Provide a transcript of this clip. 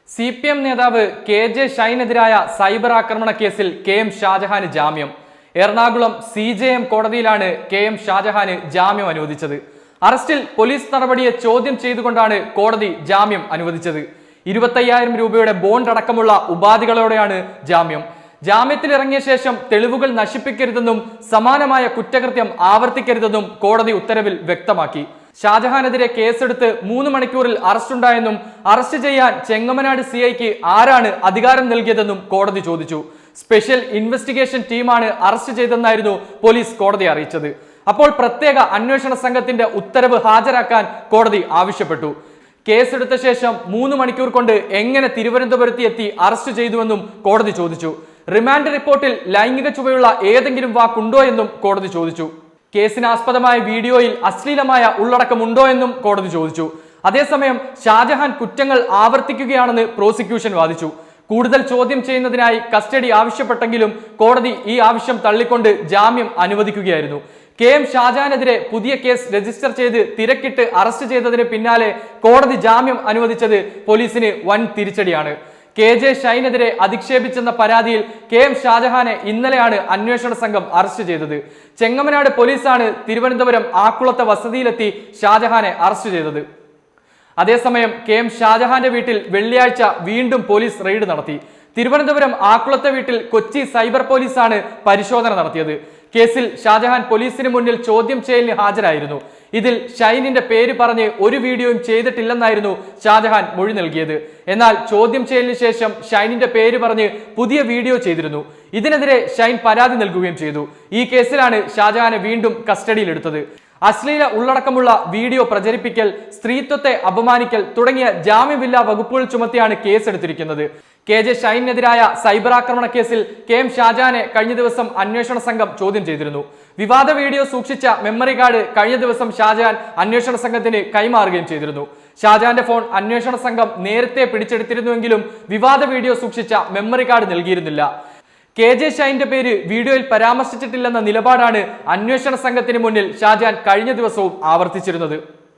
CPM നേതാവ് KJ ഷൈനെതിരായ cyber ആക്രമണ കേസിൽ KM ഷാജഹാന് ജാമ്യം. എറണാകുളം CJM കോടതിയിലാണ് KM ഷാജഹാന് ജാമ്യം അനുവദിച്ചത്. അറസ്റ്റിൽ പോലീസ് നടപടിയെ ചോദ്യം ചെയ്തുകൊണ്ടാണ് കോടതി ജാമ്യം അനുവദിച്ചത്. 25,000 രൂപയുടെ ബോണ്ട് അടക്കമുള്ള ഉപാധികളോടെയാണ് ജാമ്യം. ജാമ്യത്തിൽ ഇറങ്ങിയ ശേഷം തെളിവുകൾ നശിപ്പിക്കരുതെന്നും സമാനമായ കുറ്റകൃത്യം ആവർത്തിക്കരുതെന്നും കോടതി ഉത്തരവിൽ വ്യക്തമാക്കി. ഷാജഹാനെതിരെ കേസെടുത്ത് 3 മണിക്കൂറിൽ അറസ്റ്റുണ്ടായെന്നും അറസ്റ്റ് ചെയ്യാൻ ചെങ്ങമനാട് CIക്ക് ആരാണ് അധികാരം നൽകിയതെന്നും കോടതി ചോദിച്ചു. സ്പെഷ്യൽ ഇൻവെസ്റ്റിഗേഷൻ ടീമാണ് അറസ്റ്റ് ചെയ്തെന്നായിരുന്നു പോലീസ് കോടതിയെ അറിയിച്ചത്. അപ്പോൾ പ്രത്യേക അന്വേഷണ സംഘത്തിന്റെ ഉത്തരവ് ഹാജരാക്കാൻ കോടതി ആവശ്യപ്പെട്ടു. കേസെടുത്ത ശേഷം 3 മണിക്കൂർ കൊണ്ട് എങ്ങനെ തിരുവനന്തപുരത്ത് എത്തി അറസ്റ്റ് ചെയ്തുവെന്നും കോടതി ചോദിച്ചു. റിമാൻഡ് റിപ്പോർട്ടിൽ ലൈംഗിക ചുവയുള്ള ഏതെങ്കിലും വാക്കുണ്ടോ എന്നും കോടതി ചോദിച്ചു. കേസിനാസ്പദമായ വീഡിയോയിൽ അശ്ലീലമായ ഉള്ളടക്കമുണ്ടോ എന്നും കോടതി ചോദിച്ചു. അതേസമയം ഷാജഹാൻ കുറ്റങ്ങൾ ആവർത്തിക്കുകയാണെന്ന് പ്രോസിക്യൂഷൻ വാദിച്ചു. കൂടുതൽ ചോദ്യം ചെയ്യുന്നതിനായി കസ്റ്റഡി ആവശ്യപ്പെട്ടെങ്കിലും കോടതി ഈ ആവശ്യം തള്ളിക്കൊണ്ട് ജാമ്യം അനുവദിക്കുകയായിരുന്നു. KM ഷാജഹാനെതിരെ പുതിയ കേസ് രജിസ്റ്റർ ചെയ്ത് തിരക്കിട്ട് അറസ്റ്റ് ചെയ്തതിന് പിന്നാലെ കോടതി ജാമ്യം അനുവദിച്ചത് പോലീസിന് വൻ തിരിച്ചടിയാണ്. KJ ഷൈനെതിരെ അധിക്ഷേപിച്ചെന്ന പരാതിയിൽ KM ഷാജഹാനെ ഇന്നലെയാണ് അന്വേഷണ സംഘം അറസ്റ്റ് ചെയ്തത്. ചെങ്ങമനാട് പോലീസാണ് തിരുവനന്തപുരം ആക്കുളത്തെ വസതിയിലെത്തി ഷാജഹാനെ അറസ്റ്റ് ചെയ്തത്. അതേസമയം KM ഷാജഹാന്റെ വീട്ടിൽ വെള്ളിയാഴ്ച വീണ്ടും പോലീസ് റെയ്ഡ് നടത്തി. തിരുവനന്തപുരം ആക്കുളത്തെ വീട്ടിൽ കൊച്ചി സൈബർ പോലീസാണ് പരിശോധന നടത്തിയത്. കേസിൽ ഷാജഹാൻ പോലീസിന് മുന്നിൽ ചോദ്യം ചെയ്യലിന് ഹാജരായിരുന്നു. ഇതിൽ ഷൈനിന്റെ പേര് പറഞ്ഞ് ഒരു വീഡിയോയും ചെയ്തിട്ടില്ലെന്നായിരുന്നു ഷാജഹാൻ മൊഴി നൽകിയത്. എന്നാൽ ചോദ്യം ചെയ്യലിന് ശേഷം ഷൈനിന്റെ പേര് പറഞ്ഞ് പുതിയ വീഡിയോ ചെയ്തിരുന്നു. ഇതിനെതിരെ ഷൈൻ പരാതി നൽകുകയും ചെയ്തു. ഈ കേസിലാണ് ഷാജഹാനെ വീണ്ടും കസ്റ്റഡിയിലെടുത്തത്. അശ്ലീല ഉള്ളടക്കമുള്ള വീഡിയോ പ്രചരിപ്പിക്കൽ, സ്ത്രീത്വത്തെ അപമാനിക്കൽ തുടങ്ങിയ ജാമ്യമില്ലാ വകുപ്പുകൾ ചുമത്തിയാണ് കേസെടുത്തിരിക്കുന്നത്. KJ ഷൈനെതിരായ സൈബർ ആക്രമണ കേസിൽ KM ഷാജഹാനെ കഴിഞ്ഞ ദിവസം അന്വേഷണ സംഘം ചോദ്യം ചെയ്തിരുന്നു. വിവാദ വീഡിയോ സൂക്ഷിച്ച മെമ്മറി കാർഡ് കഴിഞ്ഞ ദിവസം ഷാജഹാൻ അന്വേഷണ സംഘത്തിന് കൈമാറുകയും ചെയ്തിരുന്നു. ഷാജഹാന്റെ ഫോൺ അന്വേഷണ സംഘം നേരത്തെ പിടിച്ചെടുത്തിരുന്നുവെങ്കിലും വിവാദ വീഡിയോ സൂക്ഷിച്ച മെമ്മറി കാർഡ് നൽകിയിരുന്നില്ല. KJ ഷൈന്റെ പേര് വീഡിയോയിൽ പരാമർശിച്ചിട്ടില്ലെന്ന നിലപാടാണ് അന്വേഷണ സംഘത്തിന് മുന്നിൽ ഷാജഹാൻ കഴിഞ്ഞ ദിവസവും ആവർത്തിച്ചിരുന്നത്.